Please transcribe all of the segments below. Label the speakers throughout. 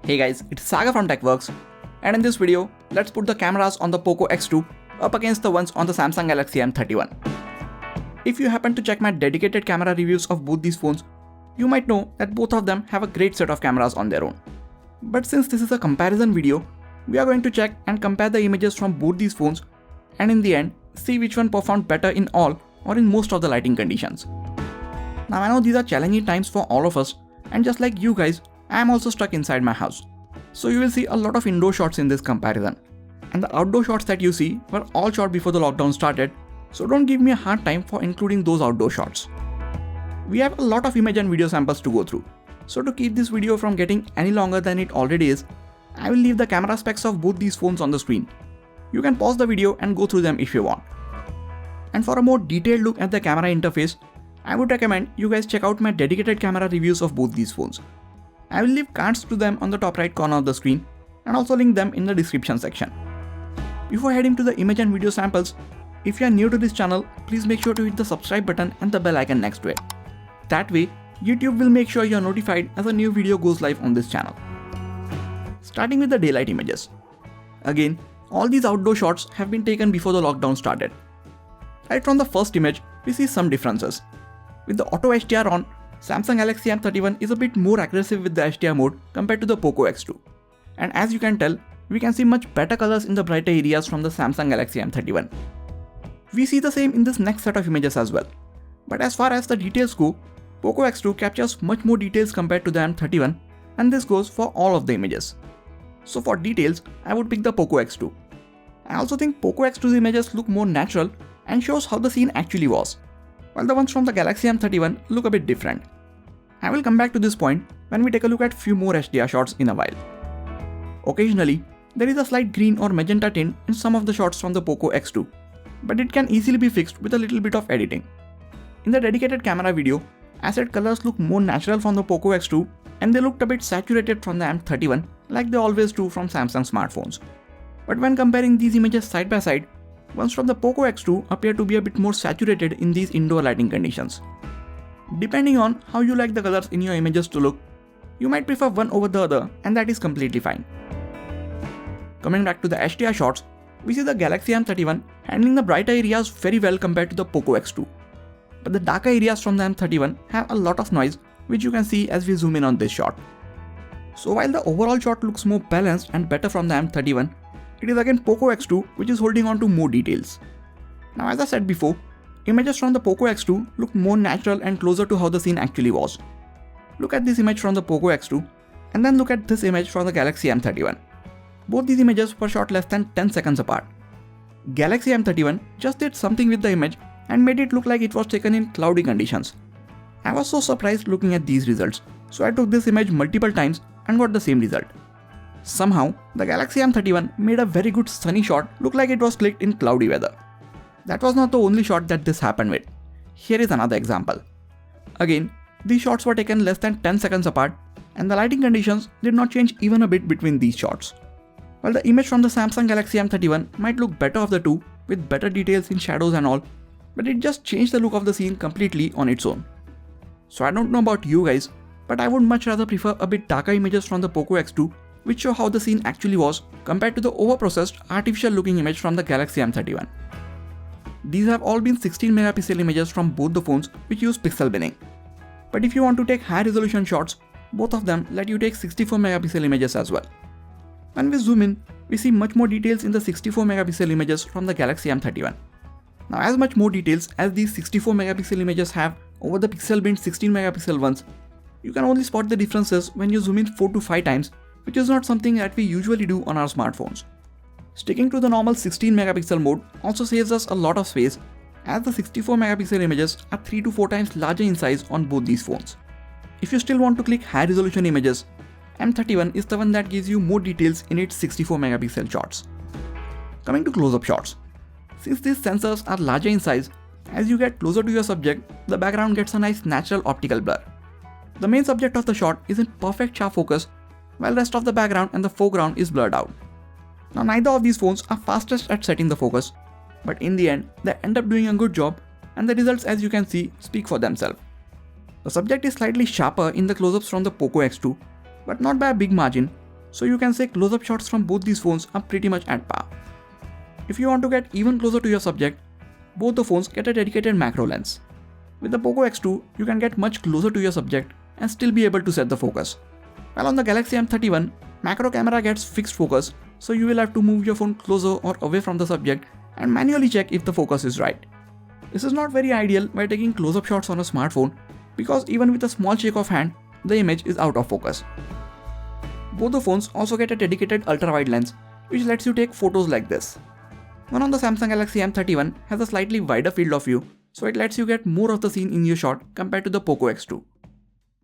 Speaker 1: Hey guys, it's Saga from TechWorks, and in this video, let's put the cameras on the POCO X2 up against the ones on the Samsung Galaxy M31. If you happen to check my dedicated camera reviews of both these phones, you might know that both of them have a great set of cameras on their own. But since this is a comparison video, we are going to check and compare the images from both these phones, and in the end, see which one performed better in all or in most of the lighting conditions. Now I know these are challenging times for all of us, and just like you guys, I am also stuck inside my house. So you will see a lot of indoor shots in this comparison. And the outdoor shots that you see were all shot before the lockdown started, so don't give me a hard time for including those outdoor shots. We have a lot of image and video samples to go through, so to keep this video from getting any longer than it already is, I will leave the camera specs of both these phones on the screen. You can pause the video and go through them if you want. And for a more detailed look at the camera interface, I would recommend you guys check out my dedicated camera reviews of both these phones. I will leave cards to them on the top right corner of the screen and also link them in the description section. Before heading to the image and video samples, if you are new to this channel, please make sure to hit the subscribe button and the bell icon next to it. That way, YouTube will make sure you are notified as a new video goes live on this channel. Starting with the daylight images. Again, all these outdoor shots have been taken before the lockdown started. Right from the first image, we see some differences. With the auto HDR on, Samsung Galaxy M31 is a bit more aggressive with the HDR mode compared to the POCO X2. And as you can tell, we can see much better colors in the brighter areas from the Samsung Galaxy M31. We see the same in this next set of images as well. But as far as the details go, POCO X2 captures much more details compared to the M31, and this goes for all of the images. So for details, I would pick the POCO X2. I also think POCO X2's images look more natural and shows how the scene actually was, while the ones from the Galaxy M31 look a bit different. I will come back to this point when we take a look at few more HDR shots in a while. Occasionally, there is a slight green or magenta tint in some of the shots from the POCO X2, but it can easily be fixed with a little bit of editing. In the dedicated camera video, I said colors look more natural from the POCO X2 and they looked a bit saturated from the M31 like they always do from Samsung smartphones. But when comparing these images side by side, ones from the POCO X2 appear to be a bit more saturated in these indoor lighting conditions. Depending on how you like the colors in your images to look, you might prefer one over the other, and that is completely fine. Coming back to the HDR shots, we see the Galaxy M31 handling the brighter areas very well compared to the POCO X2. But the darker areas from the M31 have a lot of noise, which you can see as we zoom in on this shot. So while the overall shot looks more balanced and better from the M31, it is again POCO X2 which is holding on to more details. Now as I said before, images from the POCO X2 look more natural and closer to how the scene actually was. Look at this image from the POCO X2 and then look at this image from the Galaxy M31. Both these images were shot less than 10 seconds apart. Galaxy M31 just did something with the image and made it look like it was taken in cloudy conditions. I was so surprised looking at these results, so I took this image multiple times and got the same result. Somehow, the Galaxy M31 made a very good sunny shot look like it was clicked in cloudy weather. That was not the only shot that this happened with. Here is another example. Again, these shots were taken less than 10 seconds apart, and the lighting conditions did not change even a bit between these shots. While the image from the Samsung Galaxy M31 might look better of the two, with better details in shadows and all, but it just changed the look of the scene completely on its own. So I don't know about you guys, but I would much rather prefer a bit darker images from the POCO X2 which show how the scene actually was compared to the overprocessed artificial looking image from the Galaxy M31. These have all been 16 megapixel images from both the phones which use pixel binning. But if you want to take high resolution shots, both of them let you take 64 megapixel images as well. When we zoom in, we see much more details in the 64 megapixel images from the Galaxy M31. Now as much more details as these 64 megapixel images have over the pixel binned 16 megapixel ones, you can only spot the differences when you zoom in 4 to 5 times, which is not something that we usually do on our smartphones. Sticking to the normal 16 megapixel mode also saves us a lot of space, as the 64 megapixel images are 3 to 4 times larger in size on both these phones. If you still want to click high resolution images, M31 is the one that gives you more details in its 64 megapixel shots. Coming to close-up shots. Since these sensors are larger in size, as you get closer to your subject, the background gets a nice natural optical blur. The main subject of the shot is in perfect sharp focus, while rest of the background and the foreground is blurred out. Now neither of these phones are fastest at setting the focus, but in the end they end up doing a good job, and the results as you can see speak for themselves. The subject is slightly sharper in the close-ups from the POCO X2, but not by a big margin, so you can say close-up shots from both these phones are pretty much at par. If you want to get even closer to your subject, both the phones get a dedicated macro lens. With the POCO X2, you can get much closer to your subject and still be able to set the focus. While on the Galaxy M31, macro camera gets fixed focus, so you will have to move your phone closer or away from the subject and manually check if the focus is right. This is not very ideal while taking close-up shots on a smartphone, because even with a small shake of hand, the image is out of focus. Both the phones also get a dedicated ultra-wide lens, which lets you take photos like this. One on the Samsung Galaxy M31 has a slightly wider field of view, so it lets you get more of the scene in your shot compared to the POCO X2.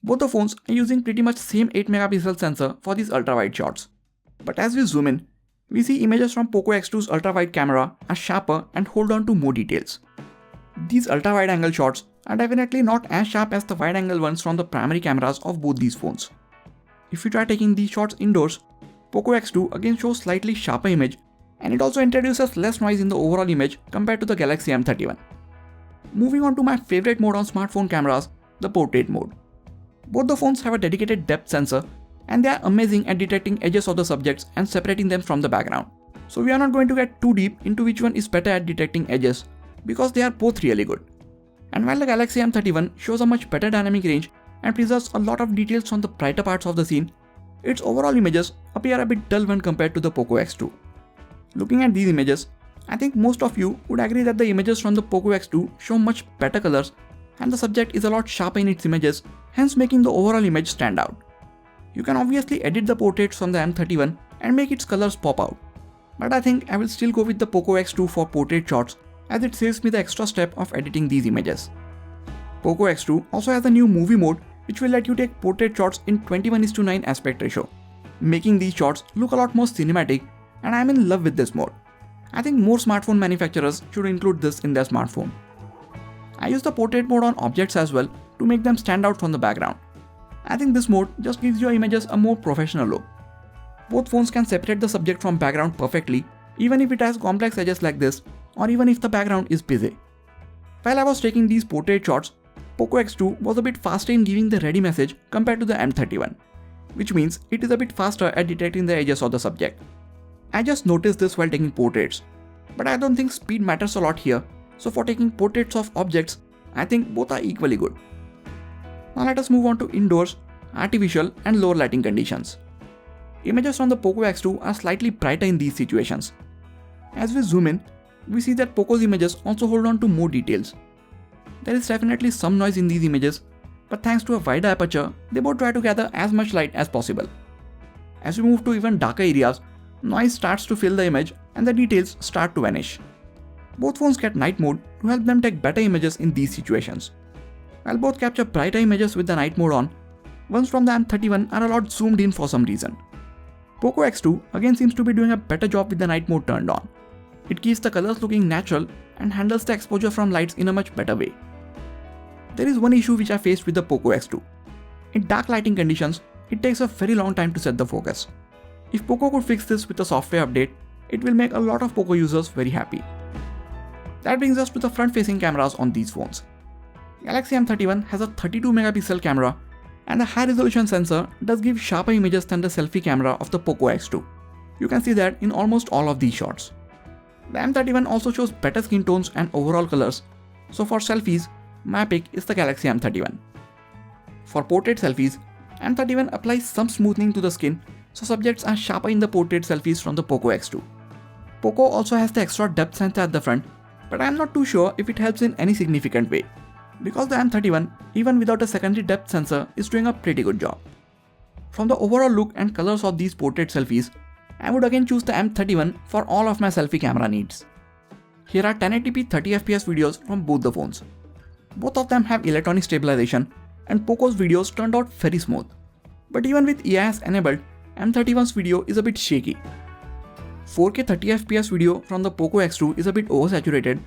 Speaker 1: Both the phones are using pretty much same 8MP sensor for these ultra-wide shots. But as we zoom in, we see images from POCO X2's ultra-wide camera are sharper and hold on to more details. These ultra-wide angle shots are definitely not as sharp as the wide-angle ones from the primary cameras of both these phones. If you try taking these shots indoors, POCO X2 again shows slightly sharper image, and it also introduces less noise in the overall image compared to the Galaxy M31. Moving on to my favorite mode on smartphone cameras, the portrait mode. Both the phones have a dedicated depth sensor, and they are amazing at detecting edges of the subjects and separating them from the background. So we are not going to get too deep into which one is better at detecting edges, because they are both really good. And while the Galaxy M31 shows a much better dynamic range and preserves a lot of details from the brighter parts of the scene, its overall images appear a bit dull when compared to the POCO X2. Looking at these images, I think most of you would agree that the images from the POCO X2 show much better colors, and the subject is a lot sharper in its images, hence making the overall image stand out. You can obviously edit the portraits from the M31 and make its colors pop out, but I think I will still go with the POCO X2 for portrait shots, as it saves me the extra step of editing these images. POCO X2 also has a new movie mode which will let you take portrait shots in 21:9 aspect ratio, making these shots look a lot more cinematic, and I am in love with this mode. I think more smartphone manufacturers should include this in their smartphone. I use the portrait mode on objects as well to make them stand out from the background. I think this mode just gives your images a more professional look. Both phones can separate the subject from background perfectly, even if it has complex edges like this, or even if the background is busy. While I was taking these portrait shots, POCO X2 was a bit faster in giving the ready message compared to the M31, which means it is a bit faster at detecting the edges of the subject. I just noticed this while taking portraits, but I don't think speed matters a lot here, so for taking portraits of objects, I think both are equally good. Now let us move on to indoors, artificial and lower lighting conditions. Images from the POCO X2 are slightly brighter in these situations. As we zoom in, we see that POCO's images also hold on to more details. There is definitely some noise in these images, but thanks to a wider aperture, they both try to gather as much light as possible. As we move to even darker areas, noise starts to fill the image and the details start to vanish. Both phones get night mode to help them take better images in these situations. While both capture brighter images with the night mode on, ones from the M31 are a lot zoomed in for some reason. POCO X2 again seems to be doing a better job with the night mode turned on. It keeps the colors looking natural and handles the exposure from lights in a much better way. There is one issue which I faced with the POCO X2. In dark lighting conditions, it takes a very long time to set the focus. If POCO could fix this with a software update, it will make a lot of POCO users very happy. That brings us to the front-facing cameras on these phones. Galaxy M31 has a 32MP camera, and the high-resolution sensor does give sharper images than the selfie camera of the POCO X2. You can see that in almost all of these shots. The M31 also shows better skin tones and overall colors, so for selfies, my pick is the Galaxy M31. For portrait selfies, M31 applies some smoothing to the skin, so subjects are sharper in the portrait selfies from the POCO X2. POCO also has the extra depth sensor at the front, but I am not too sure if it helps in any significant way, because the M31, even without a secondary depth sensor, is doing a pretty good job. From the overall look and colors of these portrait selfies, I would again choose the M31 for all of my selfie camera needs. Here are 1080p 30fps videos from both the phones. Both of them have electronic stabilization, and POCO's videos turned out very smooth. But even with EIS enabled, M31's video is a bit shaky. 4K 30fps video from the POCO X2 is a bit oversaturated,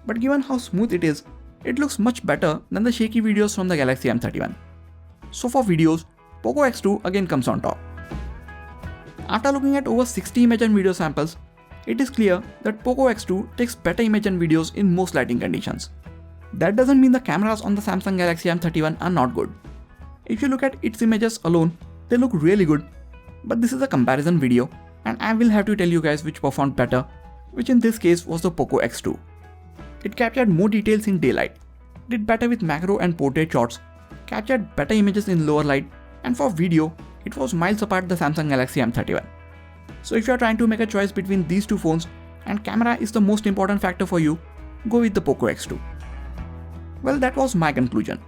Speaker 1: but given how smooth it is, it looks much better than the shaky videos from the Galaxy M31. So for videos, POCO X2 again comes on top. After looking at over 60 image and video samples, it is clear that POCO X2 takes better image and videos in most lighting conditions. That doesn't mean the cameras on the Samsung Galaxy M31 are not good. If you look at its images alone, they look really good, But this is a comparison video and I will have to tell you guys which performed better, which in this case was the POCO X2. It captured more details in daylight, did better with macro and portrait shots, captured better images in lower light, and for video, it was miles apart the Samsung Galaxy M31. So if you are trying to make a choice between these two phones and camera is the most important factor for you, go with the POCO X2. Well, that was my conclusion.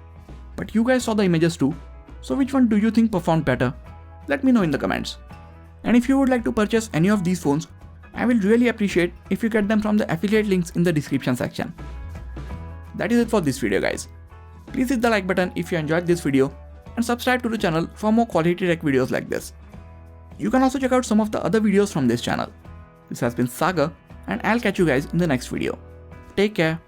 Speaker 1: But you guys saw the images too, so which one do you think performed better? Let me know in the comments. And if you would like to purchase any of these phones, I will really appreciate if you get them from the affiliate links in the description section. That is it for this video guys. Please hit the like button if you enjoyed this video and subscribe to the channel for more quality tech videos like this. You can also check out some of the other videos from this channel. This has been Sagar and I'll catch you guys in the next video. Take care.